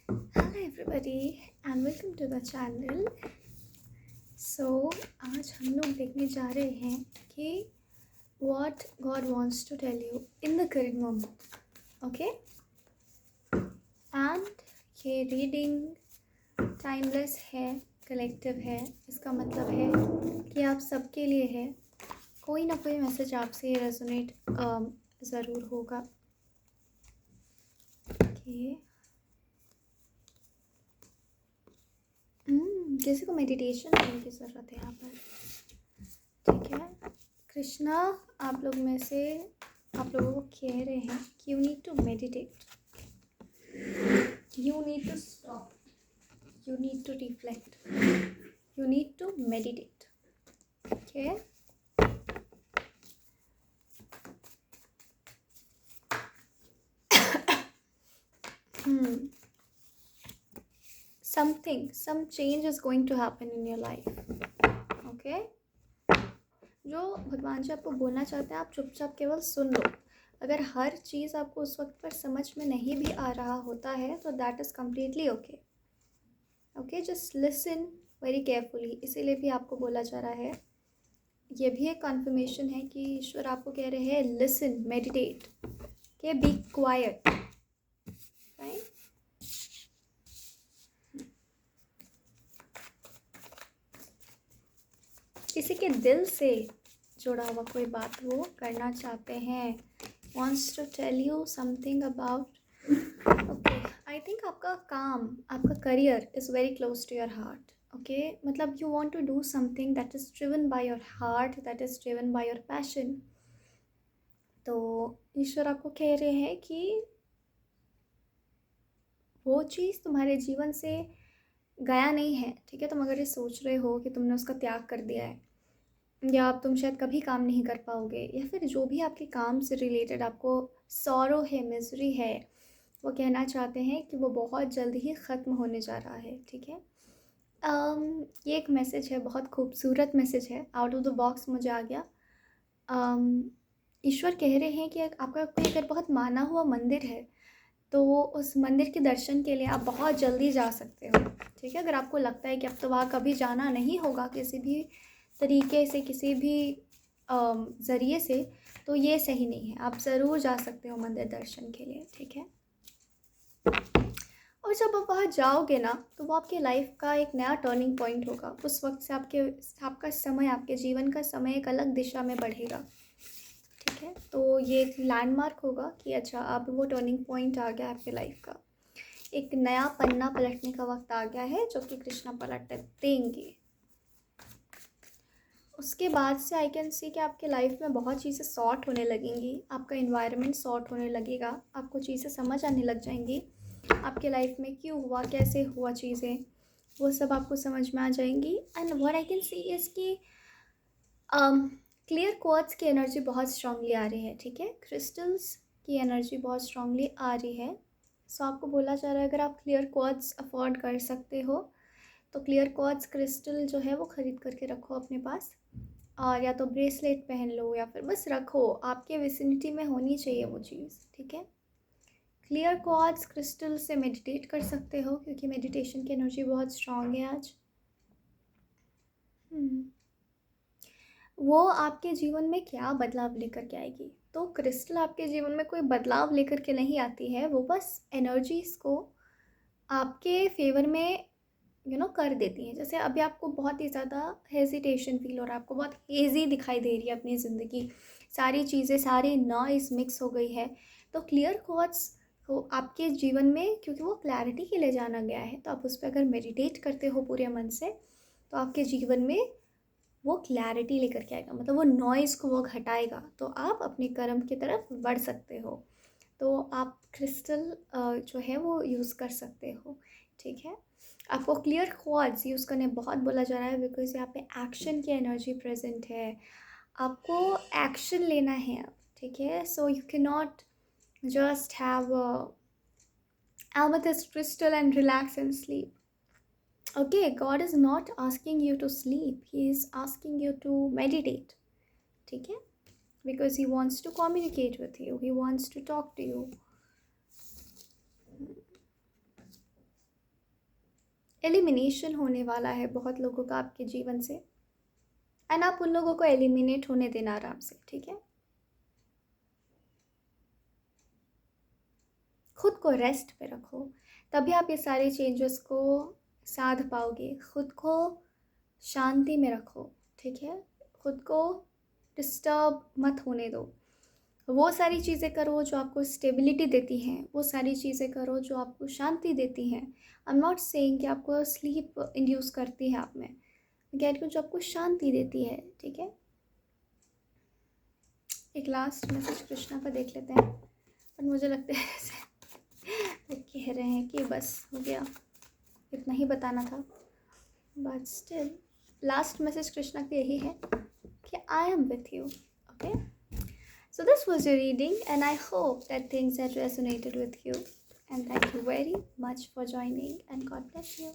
Hi everybody and welcome to the channel. So आज हम लोग देखने जा रहे हैं कि what God wants to tell you in the current moment. Okay? And ये रीडिंग टाइमलेस है, कलेक्टिव है. इसका मतलब है कि आप सबके लिए है. कोई ना कोई मैसेज आपसे रेजोनेट ज़रूर होगा. Okay. किसी को मेडिटेशन करने की ज़रूरत है यहाँ पर. ठीक है. कृष्णा आप लोगों को कह रहे हैं कि you need to meditate, you need to stop, you need to reflect, you need to meditate. Okay. some change is going to happen in your life. Okay. जो भगवान जी आपको बोलना चाहते हैं आप चुपचाप केवल सुन लो. अगर हर चीज़ आपको उस वक्त पर समझ में नहीं भी आ रहा होता है तो that is completely okay. Okay, just listen very carefully. इसीलिए भी आपको बोला जा रहा है. ये भी एक कन्फर्मेशन है कि ईश्वर आपको कह रहे हैं लिसन, मेडिटेट, के बी क्वाइट. राइट. किसी के दिल से जुड़ा हुआ कोई बात वो करना चाहते हैं. wants to tell you something about. okay, I think आपका काम, आपका career is very close to your heart. okay, मतलब you want to do something that is driven by your heart, that is driven by your passion. तो ईश्वर आपको कह रहे हैं कि वो चीज़ तुम्हारे जीवन से गया नहीं है. ठीक है. तुम अगर ये सोच रहे हो कि तुमने उसका त्याग कर दिया है या अब तुम शायद कभी काम नहीं कर पाओगे या फिर जो भी आपके काम से रिलेटेड आपको सॉरो है, मिजरी है, वो कहना चाहते हैं कि वो बहुत जल्द ही ख़त्म होने जा रहा है. ठीक है. ये एक मैसेज है, बहुत खूबसूरत मैसेज है. आउट ऑफ द बॉक्स मुझे आ गया. ईश्वर कह रहे हैं कि आपका कोई अगर बहुत माना हुआ मंदिर है तो उस मंदिर के दर्शन के लिए आप बहुत जल्दी जा सकते हो. ठीक है. अगर आपको लगता है कि अब तो वहाँ कभी जाना नहीं होगा किसी भी तरीके से, किसी भी ज़रिए से, तो ये सही नहीं है. आप ज़रूर जा सकते हो मंदिर दर्शन के लिए. ठीक है. और जब आप वहाँ जाओगे ना तो वो आपके लाइफ का एक नया टर्निंग पॉइंट होगा. उस वक्त से आपका समय, आपके जीवन का समय एक अलग दिशा में बढ़ेगा. ठीक है. तो ये एक लैंडमार्क होगा कि अच्छा अब वो टर्निंग पॉइंट आ गया आपके लाइफ का. एक नया पन्ना पलटने का वक्त आ गया है जो कि कृष्णा पलट देंगे. उसके बाद से आई कैन सी कि आपके लाइफ में बहुत चीज़ें सॉर्ट होने लगेंगी. आपका इन्वायरमेंट सॉर्ट होने लगेगा. आपको चीज़ें समझ आने लग जाएंगी. आपके लाइफ में क्यों हुआ, कैसे हुआ चीज़ें, वो सब आपको समझ में आ जाएंगी. And what I can see is कि क्लियर क्वार्ट्ज की एनर्जी बहुत स्ट्रांगली आ रही है. ठीक है. क्रिस्टल्स की एनर्जी बहुत स्ट्रांगली आ रही है. सो आपको बोला जा रहा है अगर आप क्लियर क्वार्ट्ज अफोर्ड कर सकते हो तो क्लियर क्वार्ट्ज क्रिस्टल जो है वो ख़रीद करके रखो अपने पास. और या तो ब्रेसलेट पहन लो या फिर बस रखो. आपके विसिनिटी में होनी चाहिए वो चीज़. ठीक है. क्लियर क्वार्ट्ज क्रिस्टल से मेडिटेट कर सकते हो क्योंकि मेडिटेशन की एनर्जी बहुत स्ट्रांग है आज. वो आपके जीवन में क्या बदलाव लेकर के आएगी. तो क्रिस्टल आपके जीवन में कोई बदलाव लेकर के नहीं आती है. वो बस एनर्जीज़ को आपके फेवर में कर देती हैं. जैसे अभी आपको बहुत ही ज़्यादा हेजिटेशन फील हो रहा है, आपको बहुत हेजी दिखाई दे रही है अपनी ज़िंदगी. सारी चीज़ें, सारी नॉइस मिक्स हो गई है. तो क्लियर थॉट्स को आपके जीवन में, क्योंकि वो क्लैरिटी के लिए जाना गया है, तो आप उस पर अगर मेडिटेट करते हो पूरे मन से तो आपके जीवन में वो क्लैरिटी लेकर के आएगा. मतलब वो नॉइज़ को वो घटाएगा. तो आप अपने कर्म की तरफ बढ़ सकते हो. तो आप क्रिस्टल जो है वो यूज़ कर सकते हो. ठीक है. आपको क्लियर क्वार्ट्ज यूज़ करने बहुत बोला जा रहा है बिकॉज यहाँ पे एक्शन की एनर्जी प्रेजेंट है. आपको एक्शन लेना है अब. ठीक है. So you can not just have amethyst crystal and relax and sleep. Okay, God is not asking you to sleep. He is asking you to meditate. ठीक है. Because he wants to communicate with you. He wants to talk to you. Elimination होने वाला है बहुत लोगों का आपके जीवन से, एंड आप उन लोगों को एलिमिनेट होने देना आराम से, ठीक है। खुद को रेस्ट पे रखो, तभी आप ये सारे चेंजेस को साध पाओगे। खुद को शांति में रखो, ठीक है। खुद को डिस्टर्ब मत होने दो। वो सारी चीज़ें करो जो आपको स्टेबिलिटी देती हैं, वो सारी चीज़ें करो जो आपको शांति देती हैं। आई एम नॉट सेइंग कि आपको स्लीप इंड्यूस करती है आप में, मैं कह रही हूँ जो आपको शांति देती है, ठीक है। एक लास्ट मैसेज कृष्णा का देख लेते हैं, पर मुझे लगता है जैसे वो कह रहे हैं कि बस हो गया, इतना ही बताना था, but still last message Krishna का यही है कि I am with you, okay. So this was your reading, and I hope that things had resonated with you. And thank you very much for joining, and God bless you.